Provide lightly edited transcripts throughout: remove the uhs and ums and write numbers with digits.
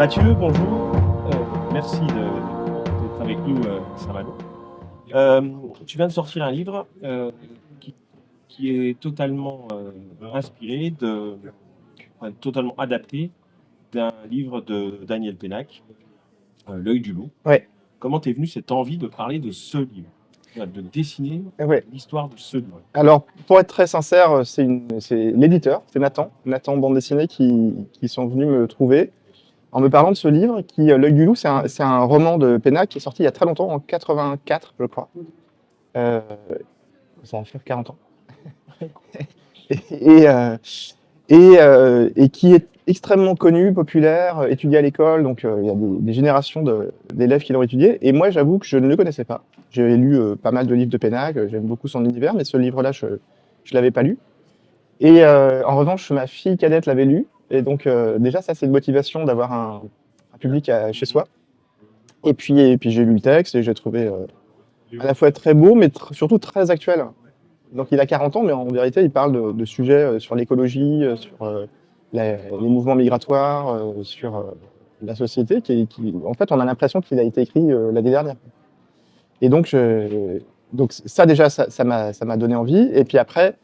Mathieu, bonjour. Merci d'être avec nous, Saint-Malo. Tu viens de sortir un livre qui est totalement inspiré, totalement adapté d'un livre de Daniel Pénac, L'œil du loup. Ouais, Comment t'es venue cette envie de parler de ce livre, de dessiner ouais. l'histoire de ce livre? Alors, pour être très sincère, c'est l'éditeur, c'est Nathan Bande Dessinée qui sont venus me trouver en me parlant de ce livre qui, L'œil du loup, c'est un roman de Pénac qui est sorti il y a très longtemps, en 84, je crois. Euh, Ça va faire 40 ans. Et, euh, et qui est extrêmement connu, populaire, étudié à l'école, donc il y a des générations d'élèves qui l'ont étudié. Et moi, j'avoue que je ne le connaissais pas. J'ai lu pas mal de livres de Pénac, j'aime beaucoup son univers, mais ce livre-là, je ne l'avais pas lu. Et en revanche, ma fille cadette l'avait lu. Et donc, déjà, ça, c'est une motivation d'avoir un public chez soi. Et puis j'ai lu le texte et j'ai trouvé à la fois très beau, mais surtout très actuel. Donc, il a 40 ans, mais en vérité, il parle de sujets sur l'écologie, sur les mouvements migratoires, sur la société, en fait, on a l'impression qu'il a été écrit l'année dernière. Et donc ça, déjà, ça m'a donné envie. Et puis après,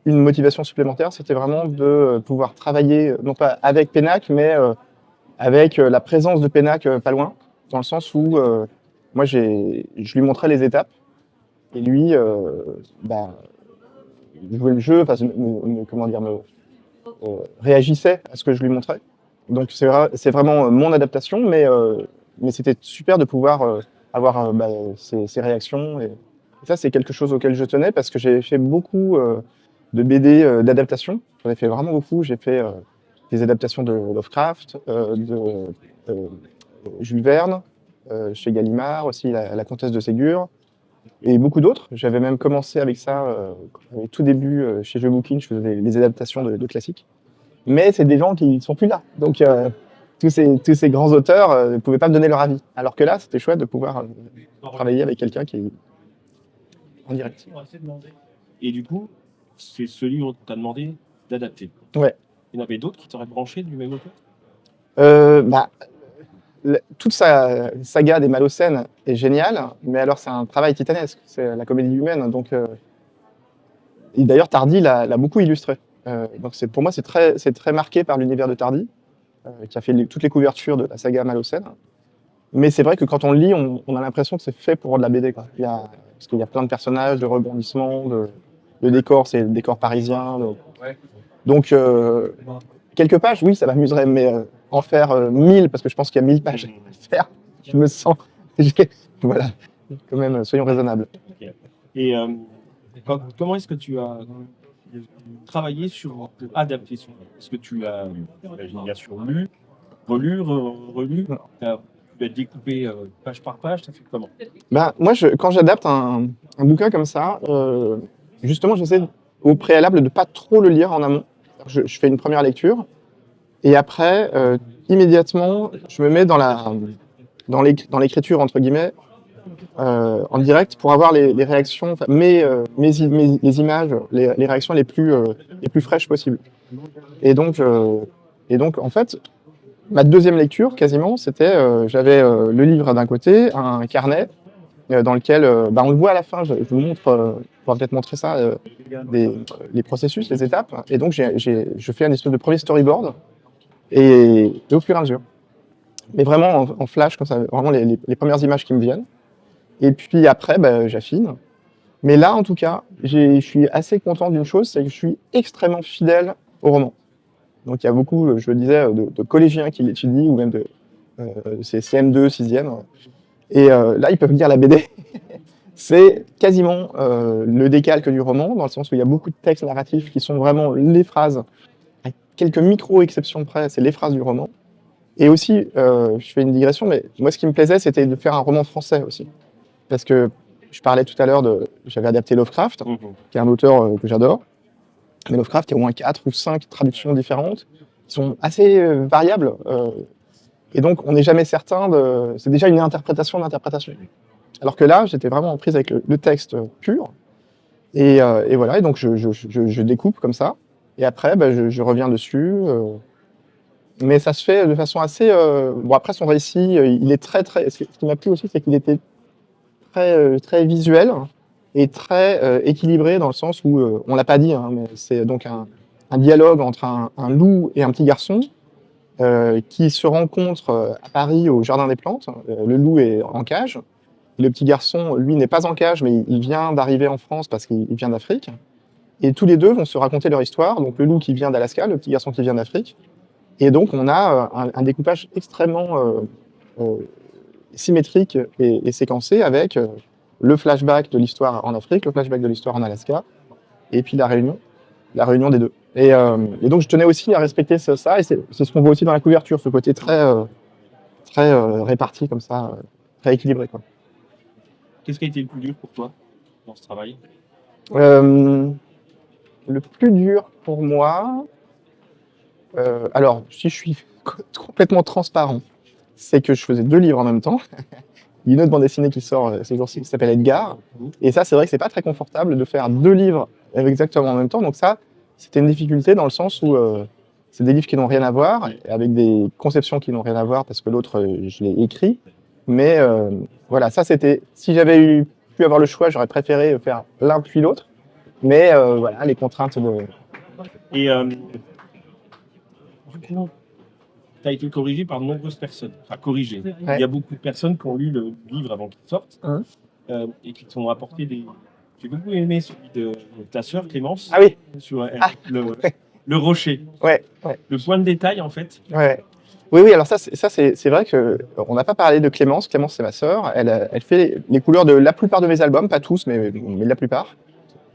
une motivation supplémentaire, c'était vraiment de pouvoir travailler, non pas avec Pénac, mais avec la présence de Pénac pas loin, dans le sens où moi, je lui montrais les étapes, et lui jouait le jeu, enfin, comment dire, réagissait à ce que je lui montrais. Donc c'est vraiment mon adaptation, mais c'était super de pouvoir avoir ces réactions. Et ça, c'est quelque chose auquel je tenais parce que j'ai fait beaucoup de BD d'adaptation. J'en ai fait vraiment beaucoup. J'ai fait des adaptations de Lovecraft, de Jules Verne, chez Gallimard, aussi la Comtesse de Ségur, et beaucoup d'autres. J'avais même commencé avec ça au tout début chez Jeux Bookin, je faisais les adaptations de classiques. Mais c'est des gens qui ne sont plus là. Donc tous ces grands auteurs ne pouvaient pas me donner leur avis. Alors que là, c'était chouette de pouvoir travailler avec quelqu'un qui est en direct. Et du coup, c'est ce livre que tu as demandé d'adapter. Ouais. Il y en avait d'autres qui t'auraient branché du même auteur? Toute sa saga des Malocènes est géniale, mais alors c'est un travail titanesque. C'est la comédie humaine. Donc, et d'ailleurs, Tardy l'a beaucoup illustré. Donc pour moi, c'est très marqué par l'univers de Tardy, qui a fait toutes les couvertures de la saga Malocène. Mais c'est vrai que quand on le lit, on a l'impression que c'est fait pour de la BD, quoi. Parce qu'il y a plein de personnages, de rebondissements, le décor, c'est le décor parisien. Donc, quelques pages, oui, ça m'amuserait, mais en faire 1000, parce que je pense qu'il y a 1000 pages à faire, je me sens... Voilà, quand même, soyons raisonnables. Okay. Et comment est-ce que tu as travaillé pour adapter ce livre? Est-ce que tu l'as, j'imagine, bien sûr, lu, relu, relu, tu as découpé page par page, tu as fait comment? Moi, quand j'adapte un bouquin comme ça, justement, j'essaie au préalable de ne pas trop le lire en amont. Je fais une première lecture, et après, immédiatement, je me mets dans l'écriture, entre guillemets, en direct, pour avoir les réactions, enfin, les images, les réactions les plus fraîches possibles. Et donc, en fait, ma deuxième lecture, quasiment, c'était, j'avais le livre d'un côté, un carnet, dans lequel, on le voit à la fin, je vous montre, on va peut-être montrer ça, les processus, les étapes. Et donc, je fais un espèce de premier storyboard, et au fur et à mesure. Mais vraiment en flash, comme ça, vraiment les premières images qui me viennent. Et puis après, j'affine. Mais là, en tout cas, je suis assez content d'une chose, c'est que je suis extrêmement fidèle au roman. Donc il y a beaucoup, je le disais, de collégiens qui l'étudient, ou même c'est CM2, 6e. Et là, ils peuvent lire la BD. C'est quasiment le décalque du roman, dans le sens où il y a beaucoup de textes narratifs qui sont vraiment les phrases, à quelques micro-exceptions près, c'est les phrases du roman. Et aussi, je fais une digression, mais moi, ce qui me plaisait, c'était de faire un roman français aussi. Parce que je parlais tout à l'heure j'avais adapté Lovecraft, qui est un auteur que j'adore. Mais Lovecraft, il y a au moins 4 ou 5 traductions différentes, qui sont assez variables. Et donc, on n'est jamais certain c'est déjà une interprétation d'interprétation. Alors que là, j'étais vraiment en prise avec le texte pur. Et voilà, et donc je découpe comme ça. Et après, je reviens dessus. mais ça se fait de façon assez. Bon, après, son récit, il est très, très. Ce qui m'a plu aussi, c'est qu'il était très, très visuel et très équilibré dans le sens où, on l'a pas dit, hein, mais c'est donc un dialogue entre un loup et un petit garçon qui se rencontrent à Paris au Jardin des Plantes. Le loup est en cage. Le petit garçon, lui, n'est pas en cage, mais il vient d'arriver en France parce qu'il vient d'Afrique. Et tous les deux vont se raconter leur histoire. Donc le loup qui vient d'Alaska, le petit garçon qui vient d'Afrique. Et donc on a un découpage extrêmement euh, symétrique et séquencé avec le flashback de l'histoire en Afrique, le flashback de l'histoire en Alaska, et puis la réunion des deux. Et donc je tenais aussi à respecter ça, et c'est ce qu'on voit aussi dans la couverture, ce côté très réparti comme ça, très équilibré, quoi. Qu'est-ce qui a été le plus dur pour toi dans ce travail? Euh, le plus dur pour moi, alors si je suis complètement transparent, c'est que je faisais 2 livres en même temps. Il y a une autre bande dessinée qui sort ces jours-ci qui s'appelle Edgar. Et ça, c'est vrai que c'est pas très confortable de faire 2 livres exactement en même temps. Donc ça, c'était une difficulté dans le sens où c'est des livres qui n'ont rien à voir, avec des conceptions qui n'ont rien à voir parce que l'autre, je l'ai écrit. Mais voilà, ça c'était. Si j'avais pu avoir le choix, j'aurais préféré faire l'un puis l'autre. Mais voilà, les contraintes de. Et du coup, tu as été corrigé par de nombreuses personnes. Enfin, corrigé. Ouais. Il y a beaucoup de personnes qui ont lu le livre avant qu'il sorte et qui t'ont apporté des. J'ai beaucoup aimé celui de ta sœur Clémence Ah oui, sur ouais. le rocher. Ouais. Le point de détail, en fait. Ouais. Oui, alors c'est vrai que on n'a pas parlé de Clémence. Clémence, c'est ma sœur. Elle fait les couleurs de la plupart de mes albums, pas tous, mais la plupart.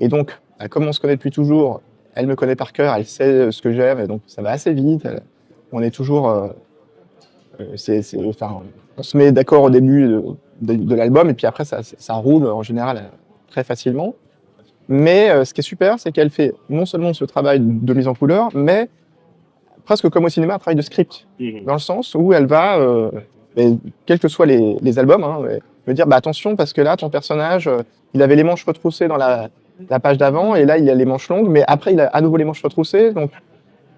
Et donc, comme on se connaît depuis toujours, elle me connaît par cœur, elle sait ce que j'aime, et donc ça va assez vite. On est toujours, enfin, on se met d'accord au début de l'album, et puis après ça roule en général très facilement. Mais ce qui est super, c'est qu'elle fait non seulement ce travail de mise en couleur, mais presque comme au cinéma, un travail de script, dans le sens où elle va, quels que soient les albums, hein, me dire bah, attention, parce que là, ton personnage, il avait les manches retroussées dans la page d'avant, et là, il a les manches longues, mais après, il a à nouveau les manches retroussées, donc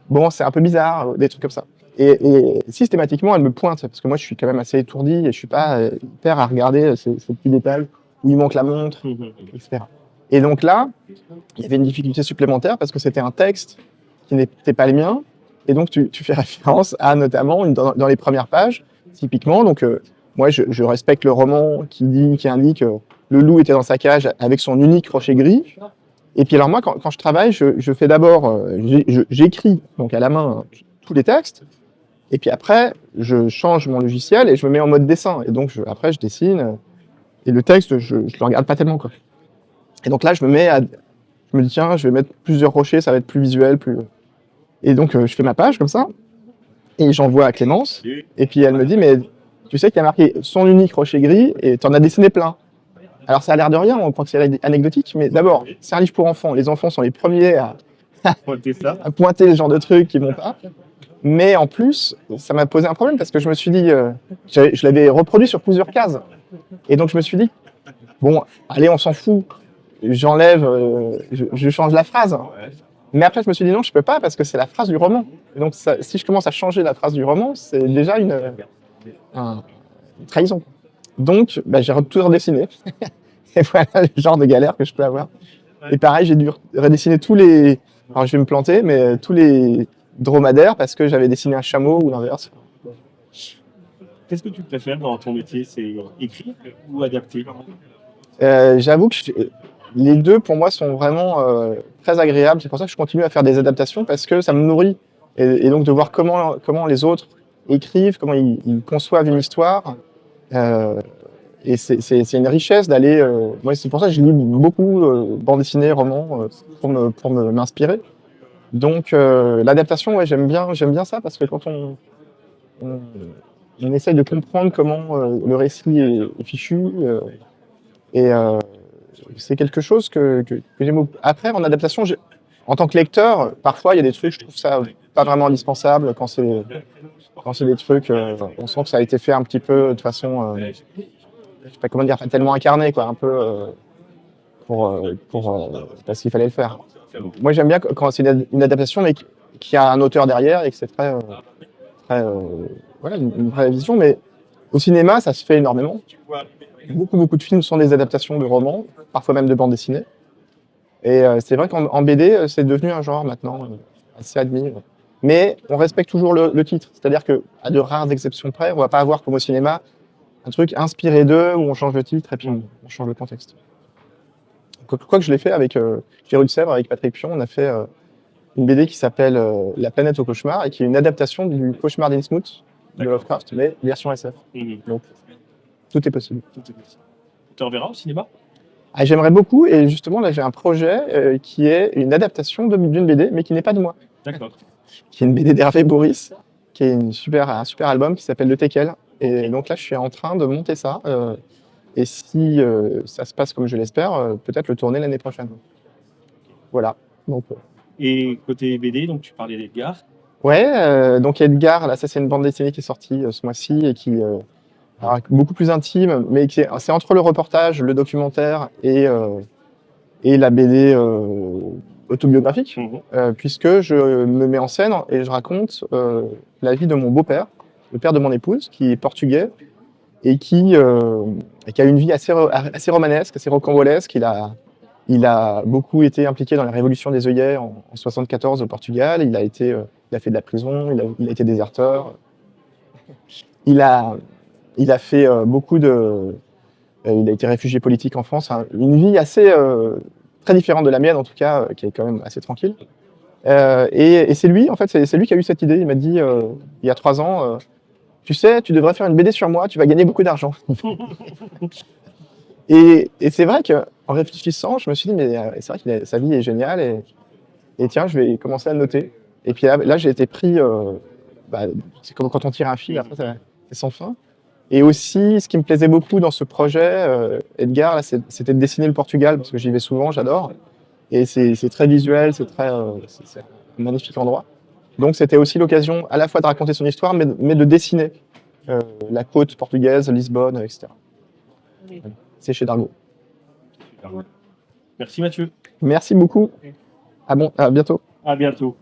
bon, c'est un peu bizarre, des trucs comme ça. Et systématiquement, elle me pointe, parce que moi, je suis quand même assez étourdi, et je suis pas hyper à regarder ces petits détails, où il manque la montre, etc. Et donc là, il y avait une difficulté supplémentaire, parce que c'était un texte qui n'était pas le mien, et donc tu fais référence à notamment dans les premières pages, typiquement. Donc moi je respecte le roman qui indique le loup était dans sa cage avec son unique rocher gris. Et puis alors moi quand je travaille, je fais d'abord j'écris donc à la main tous les textes, et puis après je change mon logiciel et je me mets en mode dessin. Et donc après je dessine et le texte je le regarde pas tellement, quoi. Et donc là je me dis tiens, je vais mettre plusieurs rochers, ça va être plus visuel, plus. Et donc, je fais ma page comme ça, et j'envoie à Clémence. Et puis elle me dit, mais tu sais qu'il y a marqué son unique rocher gris, et tu en as dessiné plein. Alors ça a l'air de rien, on pense que c'est anecdotique, mais d'abord, c'est un livre pour enfants. Les enfants sont les premiers à pointer ce genre de trucs qui vont pas. Mais en plus, ça m'a posé un problème parce que je me suis dit, je l'avais reproduit sur plusieurs cases. Et donc je me suis dit, bon, allez, on s'en fout. J'enlève, je change la phrase. Mais après, je me suis dit non, je peux pas parce que c'est la phrase du roman. Et donc, si je commence à changer la phrase du roman, c'est déjà une trahison. Donc, j'ai tout redessiné. Et voilà le genre de galère que je peux avoir. Et pareil, j'ai dû redessiner tous les. Alors, je vais me planter, mais tous les dromadaires parce que j'avais dessiné un chameau ou l'inverse. Qu'est-ce que tu préfères dans ton métier? C'est écrire ou adapter? J'avoue que les deux, pour moi, sont vraiment très agréables. C'est pour ça que je continue à faire des adaptations parce que ça me nourrit. Et donc, de voir comment les autres écrivent, comment ils conçoivent une histoire. Et c'est une richesse d'aller. Moi, c'est pour ça que je lis beaucoup bande dessinée, romans, pour m'inspirer. Donc, l'adaptation, ouais, j'aime bien ça parce que quand on essaye de comprendre comment le récit est fichu, c'est quelque chose que j'aime beaucoup. Après, en adaptation, en tant que lecteur, parfois il y a des trucs, je trouve ça pas vraiment indispensable quand c'est des trucs, on sent que ça a été fait un petit peu de façon, je sais pas comment dire, pas tellement incarné, quoi, un peu parce qu'il fallait le faire. Moi, j'aime bien quand c'est une adaptation mais qui a un auteur derrière et que c'est voilà, une vraie vision. Mais au cinéma, ça se fait énormément. Beaucoup de films sont des adaptations de romans, parfois même de bandes dessinées. Et c'est vrai qu'en BD, c'est devenu un genre maintenant assez admis. Mais on respecte toujours le titre. C'est-à-dire qu'à de rares exceptions près, on va pas avoir comme au cinéma un truc inspiré d'eux où on change le titre et puis on change le contexte. Quoi que je l'ai fait avec Giroud de Sèvres, avec Patrick Pion, on a fait une BD qui s'appelle La planète au cauchemar et qui est une adaptation du Cauchemar d'Innsmouth de Lovecraft, mais version SF. Donc tout est possible. Tout est possible. Tu te reverras au cinéma? Ah, j'aimerais beaucoup, et justement là j'ai un projet qui est une adaptation d'une BD, mais qui n'est pas de moi, D'accord. qui est une BD d'Hervé Boris, qui est un super album qui s'appelle Le Teckel. Et donc là je suis en train de monter ça, et si ça se passe comme je l'espère, peut-être le tourner l'année prochaine. Voilà. Donc, Et côté BD, donc tu parlais d'Edgar. ouais, donc Edgar, là ça c'est une bande dessinée qui est sortie ce mois-ci et qui alors, beaucoup plus intime, mais c'est entre le reportage, le documentaire et la BD autobiographique, puisque je me mets en scène et je raconte la vie de mon beau-père, le père de mon épouse, qui est portugais et qui a une vie assez romanesque, assez rocambolesque. Il a beaucoup été impliqué dans la révolution des œillets en 74 au Portugal. Il a fait de la prison, il a été déserteur. Il a fait il a été réfugié politique en France. Hein, une vie assez très différente de la mienne, en tout cas, qui est quand même assez tranquille. Et c'est lui, en fait, c'est lui qui a eu cette idée. Il m'a dit il y a 3 ans, tu sais, tu devrais faire une BD sur moi, tu vas gagner beaucoup d'argent. Et c'est vrai qu'en réfléchissant, je me suis dit, mais c'est vrai que sa vie est géniale, et tiens, je vais commencer à le noter. Et puis là j'ai été pris, c'est comme quand on tire un fil, après c'est sans fin. Et aussi, ce qui me plaisait beaucoup dans ce projet, Edgar, là, c'était de dessiner le Portugal, parce que j'y vais souvent, j'adore. Et c'est très visuel, c'est un magnifique endroit. Donc c'était aussi l'occasion à la fois de raconter son histoire, mais de dessiner la côte portugaise, Lisbonne, etc. C'est chez Dargaud. Merci Mathieu. Merci beaucoup. À bientôt. À bientôt.